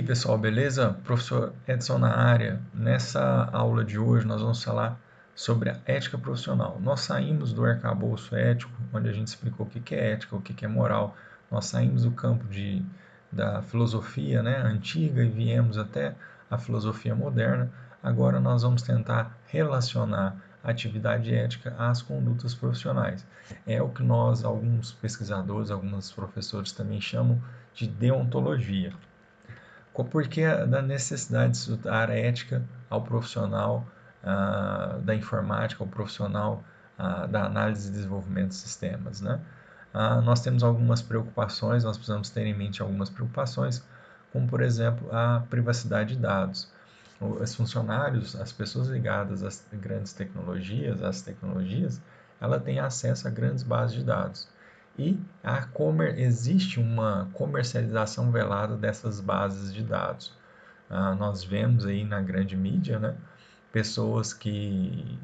pessoal, beleza? Professor Edson na área. Nessa aula de hoje nós vamos falar sobre a ética profissional. Nós saímos do arcabouço ético, onde a gente explicou o que é ética, o que é moral. Nós saímos do campo da filosofia, né, antiga e viemos até a filosofia moderna. Agora nós vamos tentar relacionar a atividade ética às condutas profissionais. É o que nós, alguns pesquisadores, alguns professores também chamam de deontologia. Porque da necessidade de estudar ética ao profissional da informática, ao profissional da análise e desenvolvimento de sistemas, né? Nós temos algumas preocupações, nós precisamos ter em mente algumas preocupações, como por exemplo a privacidade de dados. Os funcionários, as pessoas ligadas às grandes tecnologias, ela tem acesso a grandes bases de dados. E existe uma comercialização velada dessas bases de dados. Nós vemos aí na grande mídia, né, pessoas que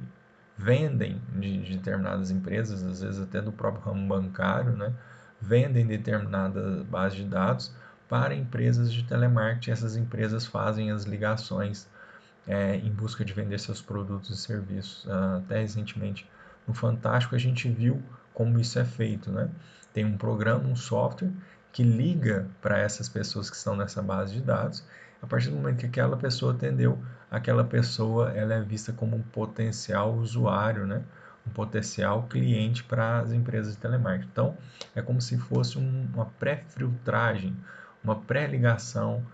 vendem de determinadas empresas, às vezes até do próprio ramo bancário, né, vendem determinada base de dados para empresas de telemarketing. Essas empresas fazem as ligações em busca de vender seus produtos e serviços. Até recentemente no Fantástico a gente viu como isso é feito, né? Tem um programa, um software que liga para essas pessoas que estão nessa base de dados. A partir do momento que aquela pessoa atendeu, aquela pessoa ela é vista como um potencial usuário, né? Um potencial cliente para as empresas de telemarketing. Então, é como se fosse uma pré-filtragem, uma pré-ligação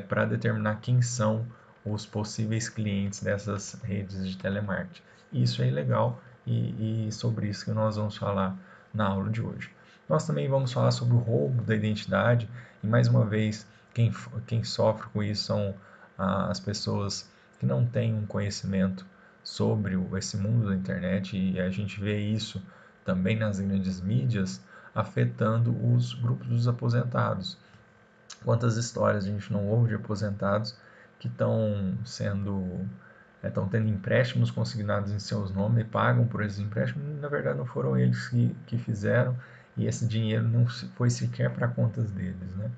para determinar quem são os possíveis clientes dessas redes de telemarketing. Isso é ilegal e sobre isso que nós vamos falar na aula de hoje. Nós também vamos falar sobre o roubo da identidade e, mais uma vez, quem sofre com isso são as pessoas que não têm um conhecimento sobre esse mundo da internet, e a gente vê isso também nas grandes mídias afetando os grupos dos aposentados. Quantas histórias a gente não ouve de aposentados que estão tendo empréstimos consignados em seus nomes e pagam por esses empréstimos, e na verdade não foram eles que fizeram, e esse dinheiro não foi sequer para contas deles, né?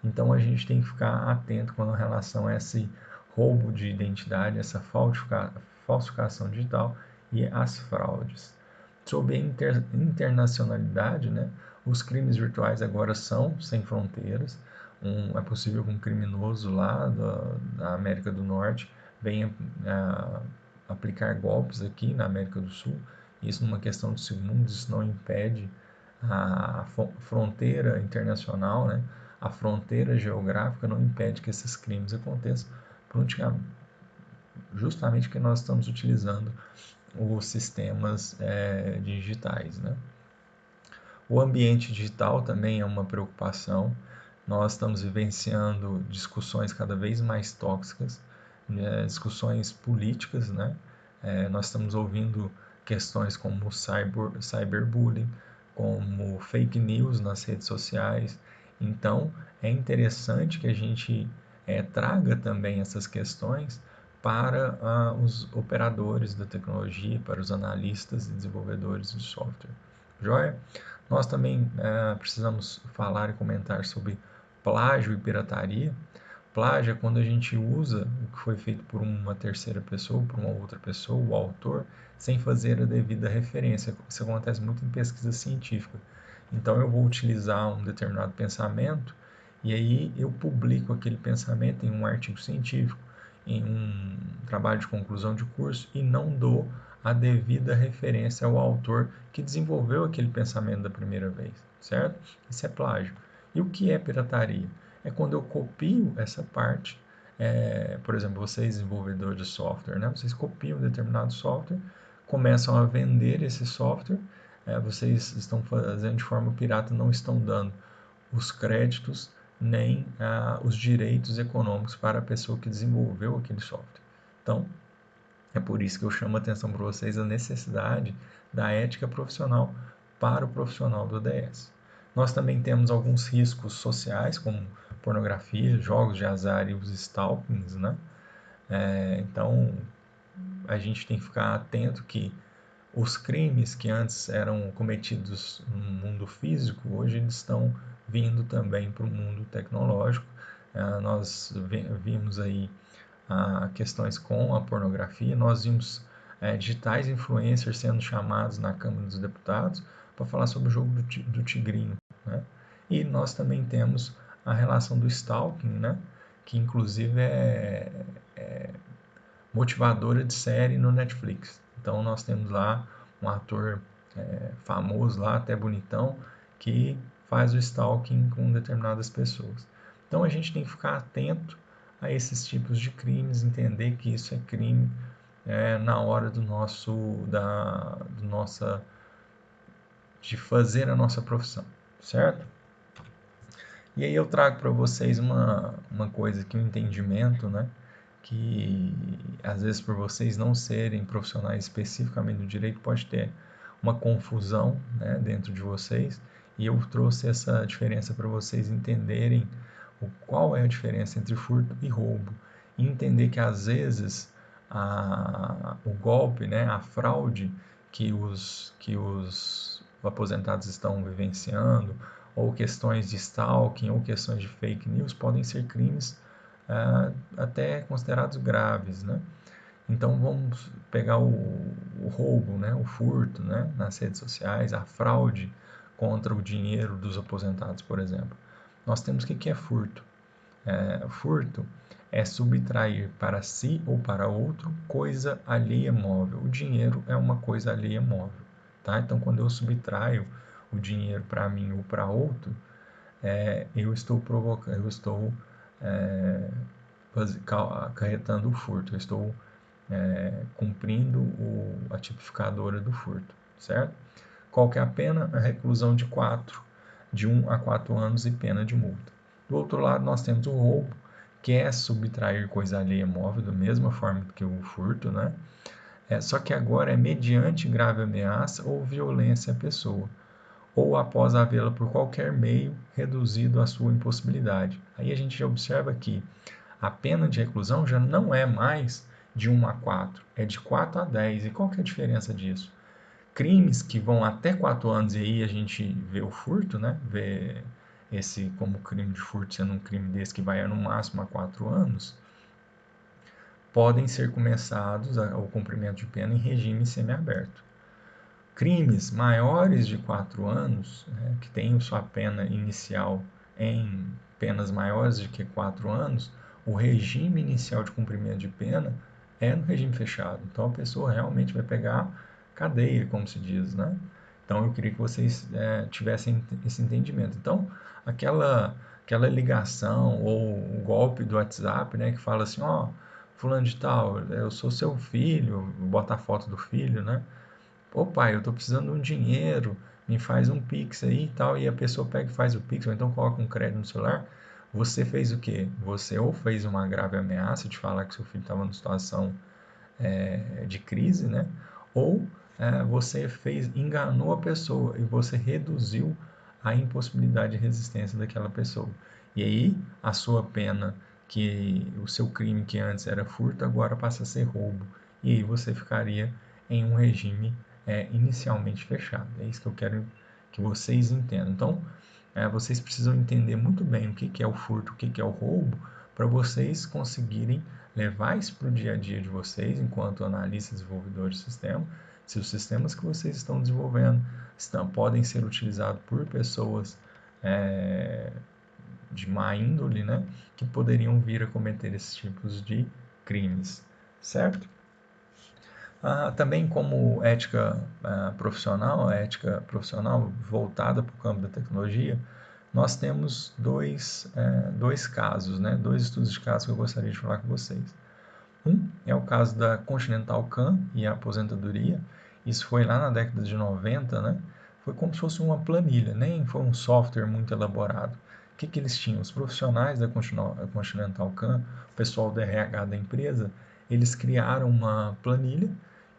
Então a gente tem que ficar atento com relação a esse roubo de identidade, essa falsificação digital e as fraudes. Sobre a internacionalidade, né, os crimes virtuais agora são sem fronteiras. É possível que um criminoso lá da América do Norte venha aplicar golpes aqui na América do Sul. Isso numa questão de segundos, isso não impede a fronteira internacional, né? A fronteira geográfica não impede que esses crimes aconteçam, justamente porque nós estamos utilizando os sistemas digitais, né? O ambiente digital também é uma preocupação. Nós estamos vivenciando discussões cada vez mais tóxicas, né? Discussões políticas, né? Nós estamos ouvindo questões como cyberbullying, como fake news nas redes sociais. Então, é interessante que a gente traga também essas questões para os operadores da tecnologia, para os analistas e desenvolvedores de software. Joia? Nós também precisamos falar e comentar sobre plágio e pirataria. Plágio é quando a gente usa o que foi feito por uma terceira pessoa, por uma outra pessoa, o autor, sem fazer a devida referência. Isso acontece muito em pesquisa científica. Então eu vou utilizar um determinado pensamento e aí eu publico aquele pensamento em um artigo científico, em um trabalho de conclusão de curso, e não dou a devida referência ao autor que desenvolveu aquele pensamento da primeira vez, certo? Isso é plágio. E o que é pirataria? É quando eu copio essa parte, por exemplo, vocês desenvolvedores de software, né? Vocês copiam um determinado software, começam a vender esse software, vocês estão fazendo de forma pirata, não estão dando os créditos nem os direitos econômicos para a pessoa que desenvolveu aquele software. Então, é por isso que eu chamo a atenção para vocês a necessidade da ética profissional para o profissional do ODS. Nós também temos alguns riscos sociais, como pornografia, jogos de azar e os stalkings, né? Então, a gente tem que ficar atento que os crimes que antes eram cometidos no mundo físico, hoje eles estão vindo também para o mundo tecnológico. nós vimos aí questões com a pornografia, nós vimos digitais influencers sendo chamados na Câmara dos Deputados para falar sobre o jogo do tigrinho, né? E nós também temos a relação do stalking, né? Que inclusive é motivadora de série no Netflix. Então nós temos lá um ator famoso lá, até bonitão, que faz o stalking com determinadas pessoas. Então a gente tem que ficar atento a esses tipos de crimes, entender que isso é crime na hora de fazer a nossa profissão, certo? E aí eu trago para vocês uma coisa aqui, um entendimento, né? Que às vezes por vocês não serem profissionais especificamente do direito pode ter uma confusão, né, dentro de vocês, e eu trouxe essa diferença para vocês entenderem qual é a diferença entre furto e roubo, e entender que às vezes o golpe, né, a fraude que os aposentados estão vivenciando, ou questões de stalking, ou questões de fake news, podem ser crimes até considerados graves, né? Então vamos pegar o roubo, né? O furto, né? Nas redes sociais, a fraude contra o dinheiro dos aposentados, por exemplo. Nós temos o que é furto. Furto é subtrair para si ou para outro coisa alheia móvel. O dinheiro é uma coisa alheia móvel, tá? Então quando eu subtraio o dinheiro para mim ou para outro, eu estou provocando, eu estou acarretando o furto, eu estou cumprindo a tipificadora do furto, certo? Qual que é a pena? A reclusão de 1 a 4 anos e pena de multa. Do outro lado, nós temos o roubo, que é subtrair coisa alheia móvel, da mesma forma que o furto, né? Só que agora é mediante grave ameaça ou violência à pessoa, ou após havê-la por qualquer meio reduzido à sua impossibilidade. Aí a gente já observa que a pena de reclusão já não é mais de 1 a 4, é de 4 a 10. E qual que é a diferença disso? Crimes que vão até 4 anos, e aí a gente vê o furto, né? Vê esse como crime de furto sendo um crime desse que vai no máximo a 4 anos, podem ser começados ao cumprimento de pena em regime semiaberto. Crimes maiores de 4 anos, né, que têm sua pena inicial em penas maiores de que 4 anos, o regime inicial de cumprimento de pena é no regime fechado. Então a pessoa realmente vai pegar cadeia, como se diz, né? Então eu queria que vocês tivessem esse entendimento. Então aquela ligação ou o golpe do WhatsApp, né, que fala assim, ó, fulano de tal, eu sou seu filho, bota a foto do filho, né? Ô pai, eu estou precisando de um dinheiro, me faz um Pix aí e tal, e a pessoa pega e faz o Pix, ou então coloca um crédito no celular, você fez o quê? Você ou fez uma grave ameaça de falar que seu filho estava numa situação de crise, né? Ou você enganou a pessoa e você reduziu a impossibilidade de resistência daquela pessoa. E aí a sua pena, que o seu crime que antes era furto, agora passa a ser roubo. E aí você ficaria em um regime inicialmente fechado. É isso que eu quero que vocês entendam. Então, vocês precisam entender muito bem o que é o furto, o que é o roubo, para vocês conseguirem levar isso para o dia a dia de vocês, enquanto analistas e desenvolvedores de sistema, se os sistemas que vocês estão desenvolvendo podem ser utilizados por pessoas de má índole, né, que poderiam vir a cometer esses tipos de crimes, certo? Também como ética profissional, a ética profissional voltada para o campo da tecnologia, nós temos dois casos, né? Dois estudos de casos que eu gostaria de falar com vocês. Um é o caso da Continental Can e a aposentadoria. Isso foi lá na década de 90, né? Foi como se fosse uma planilha, nem foi um software muito elaborado. O que eles tinham? Os profissionais da Continental Can, o pessoal do RH da empresa, eles criaram uma planilha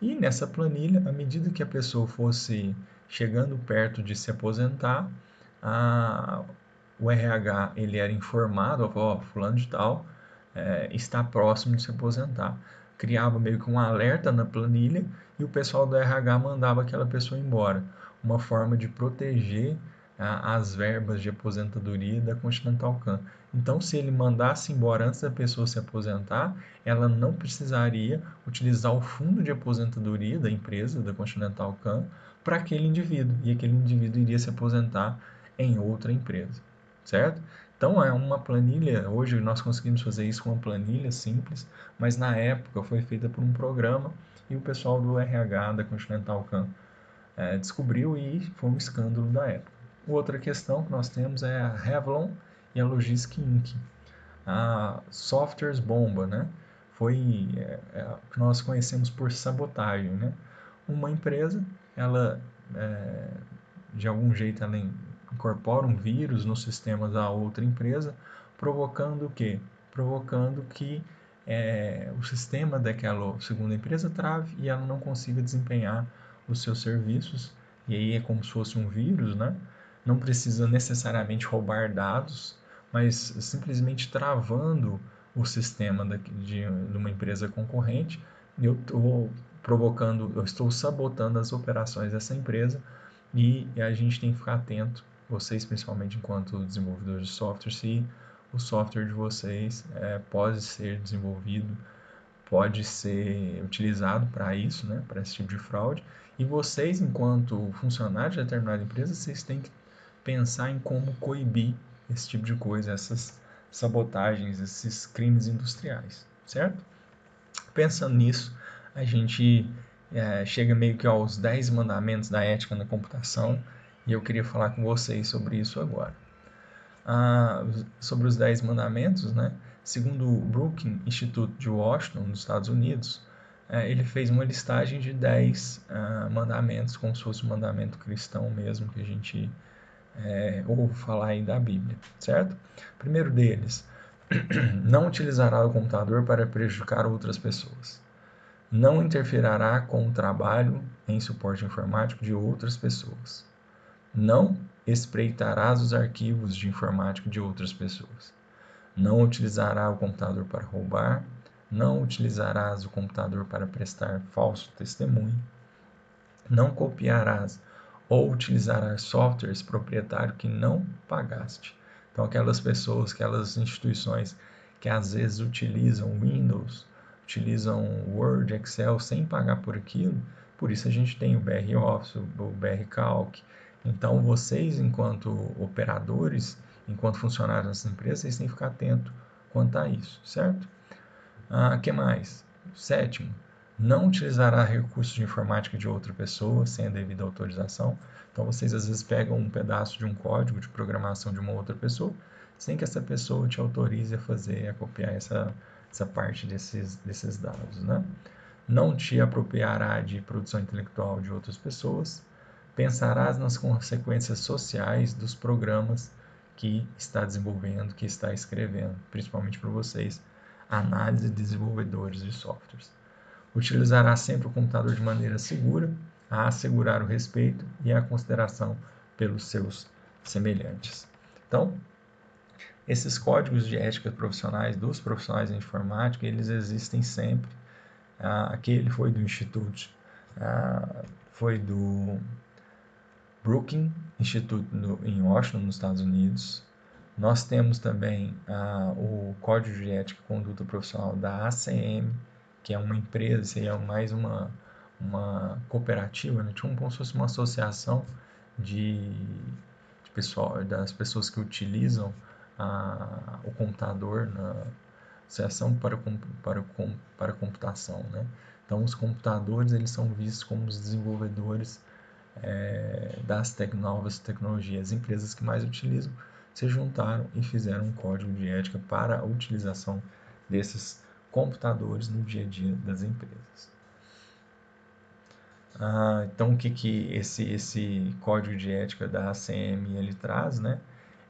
e nessa planilha, à medida que a pessoa fosse chegando perto de se aposentar, a, o RH ele era informado, ó, fulano de tal está próximo de se aposentar. Criava meio que um alerta na planilha e o pessoal do RH mandava aquela pessoa embora. Uma forma de proteger as verbas de aposentadoria da Continental Can. Então, se ele mandasse embora antes da pessoa se aposentar, ela não precisaria utilizar o fundo de aposentadoria da empresa, da Continental Can, para aquele indivíduo, e aquele indivíduo iria se aposentar em outra empresa, certo? Então, é uma planilha, hoje nós conseguimos fazer isso com uma planilha simples, mas na época foi feita por um programa e o pessoal do RH da Continental Can descobriu e foi um escândalo da época. Outra questão que nós temos é a Revlon e a Logistics Inc. A softwares bomba, né? Foi o que nós conhecemos por sabotagem, né? Uma empresa, ela de algum jeito ela incorpora um vírus no sistema da outra empresa, provocando o quê? Provocando que o sistema daquela segunda empresa trave e ela não consiga desempenhar os seus serviços. E aí é como se fosse um vírus, né? Não precisa necessariamente roubar dados, mas simplesmente travando o sistema de uma empresa concorrente, eu estou provocando, eu estou sabotando as operações dessa empresa e a gente tem que ficar atento, vocês principalmente enquanto desenvolvedores de software, se o software de vocês pode ser desenvolvido, pode ser utilizado para isso, né, para esse tipo de fraude. E vocês, enquanto funcionários de determinada empresa, vocês têm que pensar em como coibir esse tipo de coisa, essas sabotagens, esses crimes industriais, certo? Pensando nisso, a gente chega meio que aos 10 mandamentos da ética na computação e eu queria falar com vocês sobre isso agora. Sobre os 10 mandamentos, né? Segundo o Brookings Institute de Washington, nos Estados Unidos, ele fez uma listagem de 10 mandamentos, como se fosse um mandamento cristão mesmo, que a gente ouve falar aí da Bíblia, certo? Primeiro deles, não utilizará o computador para prejudicar outras pessoas. Não interferirá com o trabalho em suporte informático de outras pessoas. Não espreitarás os arquivos de informática de outras pessoas. Não utilizará o computador para roubar. Não utilizarás o computador para prestar falso testemunho. Não copiarás ou utilizarás softwares proprietários que não pagaste. Então, aquelas pessoas, aquelas instituições que às vezes utilizam Windows, utilizam Word, Excel sem pagar por aquilo, por isso a gente tem o BR Office, o BR Calc. Então, vocês, enquanto operadores, enquanto funcionários dessa empresa, vocês têm que ficar atentos quanto a isso, certo? Que mais? Sétimo, não utilizará recursos de informática de outra pessoa sem a devida autorização. Então, vocês às vezes pegam um pedaço de um código de programação de uma outra pessoa, sem que essa pessoa te autorize a fazer, a copiar essa parte desses dados, né? Não te apropriará de produção intelectual de outras pessoas. Pensarás nas consequências sociais dos programas que está desenvolvendo, que está escrevendo, principalmente para vocês, análise de desenvolvedores de softwares. Utilizará sempre o computador de maneira segura, a assegurar o respeito e a consideração pelos seus semelhantes. Então, esses códigos de ética profissionais dos profissionais de informática, eles existem sempre. Aquele foi do Instituto, foi do Brookings Institute em Washington, nos Estados Unidos. Nós temos também o Código de Ética e Conduta Profissional da ACM, que é uma empresa, seria mais uma cooperativa, né? Tipo como se fosse uma associação de pessoal, das pessoas que utilizam o computador na associação para computação, né? Então, os computadores eles são vistos como os desenvolvedores das novas tecnologias. As empresas que mais utilizam se juntaram e fizeram um código de ética para a utilização desses computadores no dia a dia das empresas. Então, o que esse código de ética da ACM ele traz, né?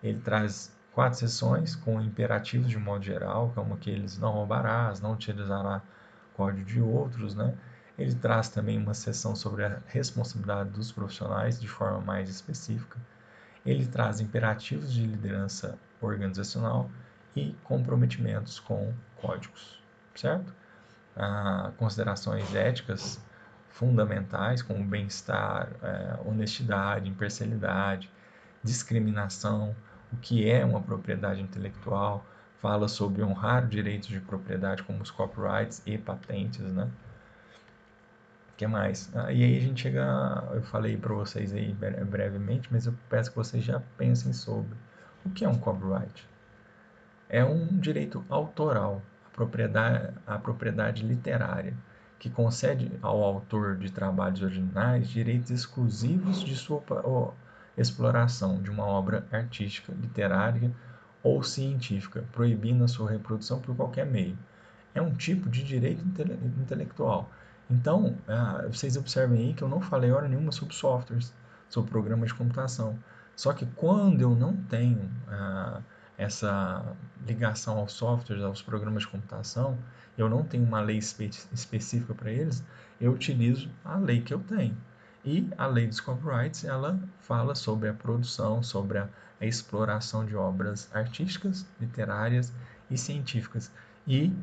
Ele traz 4 seções com imperativos de modo geral, como aqueles não roubarás, não utilizará código de outros, né? Ele traz também uma seção sobre a responsabilidade dos profissionais de forma mais específica. Ele traz imperativos de liderança organizacional e comprometimentos com códigos, certo? Considerações éticas fundamentais como bem-estar, honestidade, imparcialidade, discriminação, o que é uma propriedade intelectual, fala sobre honrar direitos de propriedade como os copyrights e patentes, né? O que mais? E aí a gente chega, eu falei para vocês aí brevemente, mas eu peço que vocês já pensem sobre o que é um copyright. É um direito autoral, a propriedade literária, que concede ao autor de trabalhos originais direitos exclusivos de sua exploração de uma obra artística, literária ou científica, proibindo a sua reprodução por qualquer meio. É um tipo de direito intelectual. Então, vocês observem aí que eu não falei hora nenhuma sobre softwares, sobre programas de computação. Só que quando eu não tenho essa ligação aos softwares, aos programas de computação, eu não tenho uma lei específica para eles, eu utilizo a lei que eu tenho. E a lei dos copyrights, ela fala sobre a produção, sobre a exploração de obras artísticas, literárias e científicas. E,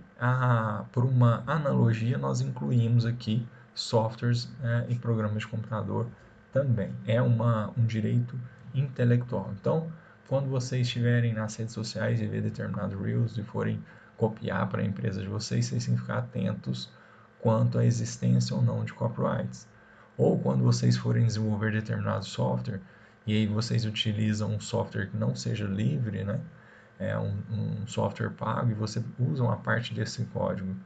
por uma analogia, nós incluímos aqui softwares e programas de computador também. É um direito intelectual. Então, quando vocês estiverem nas redes sociais e ver determinado Reels e forem copiar para a empresa de vocês, vocês têm que ficar atentos quanto à existência ou não de copyrights. Ou quando vocês forem desenvolver determinado software e aí vocês utilizam um software que não seja livre, né? Um software pago e você usa uma parte desse código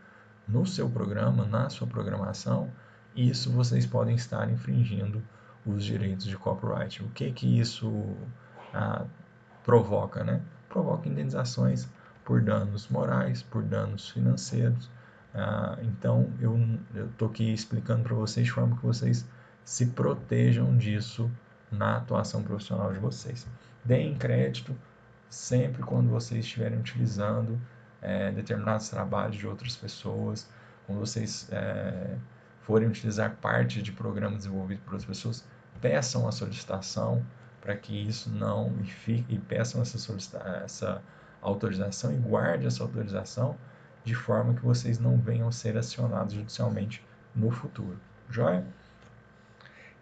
no seu programa, na sua programação, isso vocês podem estar infringindo os direitos de copyright. O que isso ah, provoca, né? Provoca indenizações por danos morais, por danos financeiros. Então, eu estou aqui explicando para vocês de forma que vocês se protejam disso na atuação profissional de vocês. Deem crédito sempre quando vocês estiverem utilizando determinados trabalhos de outras pessoas, quando vocês forem utilizar parte de programas desenvolvidos por outras pessoas, peçam a solicitação para que isso não fique, e peçam essa autorização e guarde essa autorização de forma que vocês não venham a ser acionados judicialmente no futuro. Joia?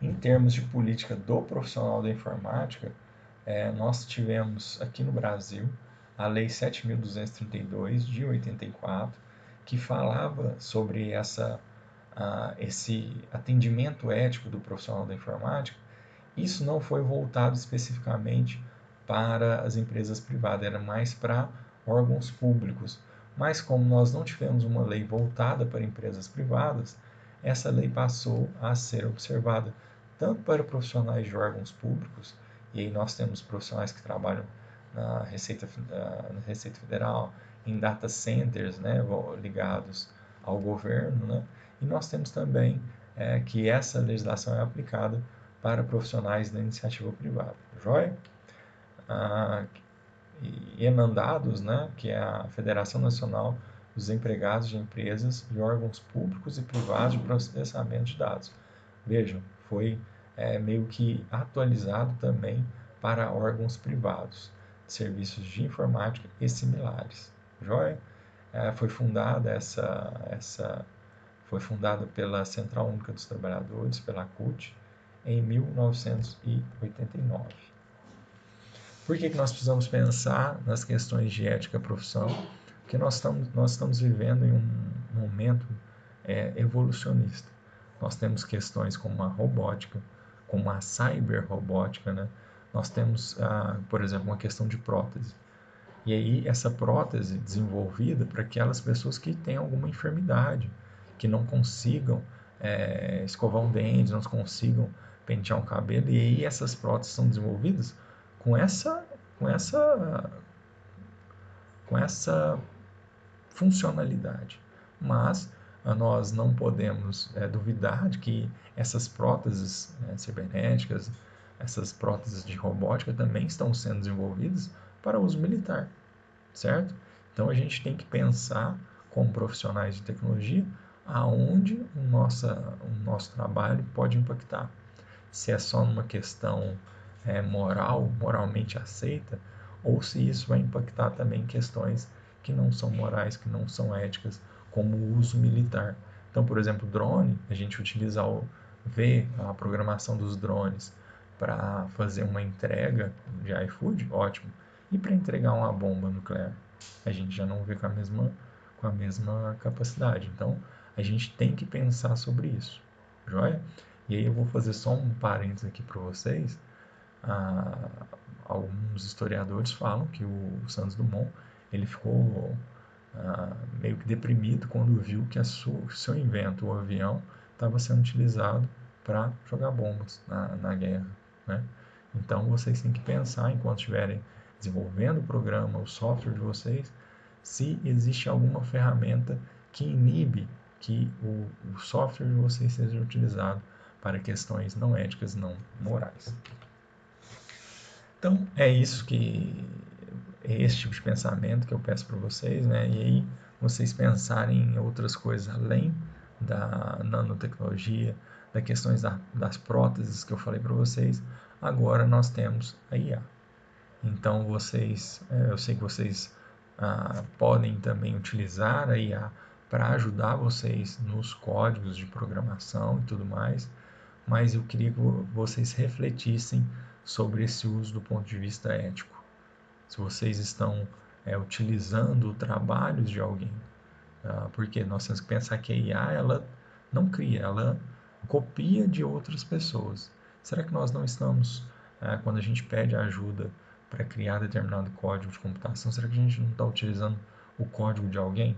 Em termos de política do profissional da informática, nós tivemos aqui no Brasil a Lei 7.232 de 84, que falava sobre esse atendimento ético do profissional da informática. Isso não foi voltado especificamente para as empresas privadas, era mais para órgãos públicos. Mas como nós não tivemos uma lei voltada para empresas privadas, essa lei passou a ser observada tanto para profissionais de órgãos públicos, e aí nós temos profissionais que trabalham na Receita Federal, em data centers, né, ligados ao governo, né, e nós temos também que essa legislação é aplicada para profissionais da iniciativa privada. Joia? E emandados, né, que é a Federação Nacional dos Empregados de Empresas e Órgãos Públicos e Privados de Processamento de Dados. Vejam, foi meio que atualizado também para órgãos privados, serviços de informática e similares. Joia? Foi fundada foi fundada pela Central Única dos Trabalhadores, pela CUT, em 1989. Por que nós precisamos pensar nas questões de ética profissão? Porque nós estamos vivendo em um momento evolucionista. Nós temos questões como a robótica, como a cyberrobótica, né? Nós temos, por exemplo, uma questão de prótese. E aí essa prótese desenvolvida para aquelas pessoas que têm alguma enfermidade, que não consigam escovar um dente, não consigam pentear um cabelo, e aí essas próteses são desenvolvidas com essa, com essa, com essa funcionalidade. Mas nós não podemos duvidar de que essas próteses cibernéticas, essas próteses de robótica também estão sendo desenvolvidas para uso militar, certo? Então a gente tem que pensar como profissionais de tecnologia aonde o nosso trabalho pode impactar. Se é só numa questão moralmente aceita, ou se isso vai impactar também questões que não são morais, que não são éticas, como o uso militar. Então, por exemplo, drone, a gente vê a programação dos drones para fazer uma entrega de iFood, ótimo. E para entregar uma bomba nuclear? A gente já não vê com a mesma capacidade. Então, a gente tem que pensar sobre isso, joia? E aí eu vou fazer só um parênteses aqui para vocês. Ah, alguns historiadores falam que o Santos Dumont ele ficou meio que deprimido quando viu que seu invento, o avião, estava sendo utilizado para jogar bombas na guerra, né? Então vocês têm que pensar, enquanto estiverem desenvolvendo o programa, o software de vocês, se existe alguma ferramenta que inibe que o software de vocês seja utilizado para questões não éticas, não morais. Então é isso que é esse tipo de pensamento que eu peço para vocês, né? E aí vocês pensarem em outras coisas além da nanotecnologia, das questões das próteses que eu falei para vocês. Agora nós temos a IA. Então eu sei que vocês podem também utilizar a IA para ajudar vocês nos códigos de programação e tudo mais, mas eu queria que vocês refletissem sobre esse uso do ponto de vista ético. Se vocês estão utilizando trabalhos de alguém, porque nós temos que pensar que a IA ela não cria, ela copia de outras pessoas. Será que nós não estamos, quando a gente pede ajuda para criar determinado código de computação, será que a gente não está utilizando o código de alguém?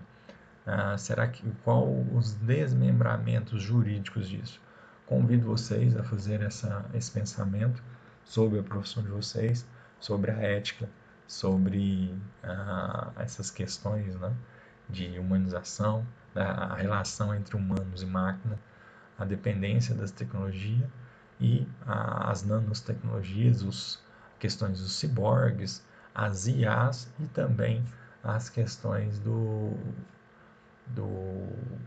Será que qual os desmembramentos jurídicos disso? Convido vocês a fazer esse pensamento sobre a profissão de vocês, sobre a ética, sobre essas questões, né, de humanização, a relação entre humanos e máquina, a dependência das tecnologias e as nanotecnologias, as questões dos ciborgues, as IAs e também as questões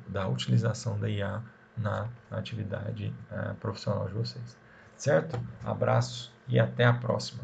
da utilização da IA na atividade profissional de vocês. Certo? Abraço e até a próxima.